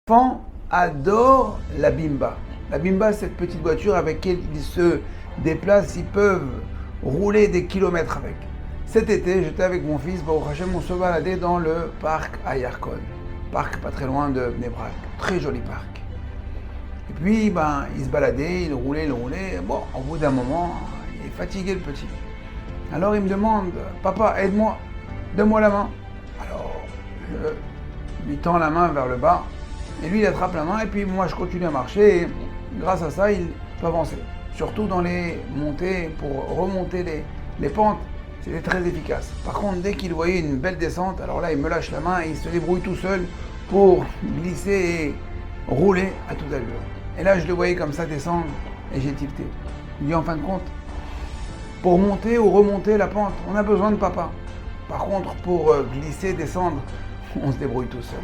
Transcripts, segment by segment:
Les enfants adorent la bimba. La bimba, c'est cette petite voiture avec laquelle ils se déplacent, ils peuvent rouler des kilomètres avec. Cet été, j'étais avec mon fils, Baruch Hashem, on se baladait dans le parc à Yarkon. Parc pas très loin de Bnei Brak. Très joli parc. Et puis, il se baladait, il roulait. Bon, au bout d'un moment, il est fatigué le petit. Alors il me demande, papa, aide-moi, donne-moi la main. Alors, je lui tends la main vers le bas. Et lui, il attrape la main, et puis moi, je continue à marcher, et grâce à ça, il peut avancer. Surtout dans les montées, pour remonter les pentes, c'était très efficace. Par contre, dès qu'il voyait une belle descente, alors là, il me lâche la main, et il se débrouille tout seul pour glisser et rouler à toute allure. Et là, je le voyais comme ça descendre, et j'ai tilté. Il dit, en fin de compte, pour monter ou remonter la pente, on a besoin de papa. Par contre, pour glisser, descendre, on se débrouille tout seul.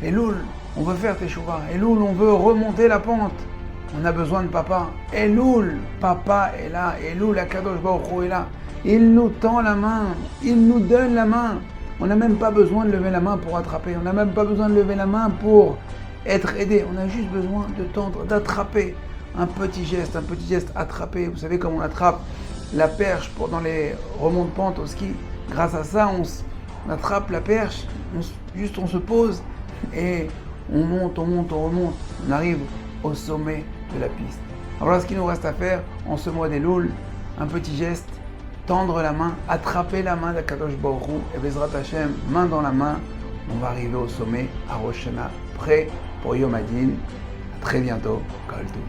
Elul, on veut faire teshuva. Elul, on veut remonter la pente. On a besoin de papa. Elul, papa est là. Elul, Akadosh Baruch Hu est là. Il nous tend la main. Il nous donne la main. On n'a même pas besoin de lever la main pour attraper. On n'a même pas besoin de lever la main pour être aidé. On a juste besoin de tendre, d'attraper. Un petit geste, attraper. Vous savez comment on attrape la perche dans les remontes de pente au ski. Grâce à ça, on attrape la perche, on se pose et on monte, on remonte. On arrive au sommet de la piste. Alors voilà ce qu'il nous reste à faire en ce mois d'Elul. Un petit geste, tendre la main, attraper la main d'Akadosh Baruch Hu et Bezrat Hashem, main dans la main, on va arriver au sommet à Rosh Hashanah, prêt pour Yom Hadin. À très bientôt. Kol Tov.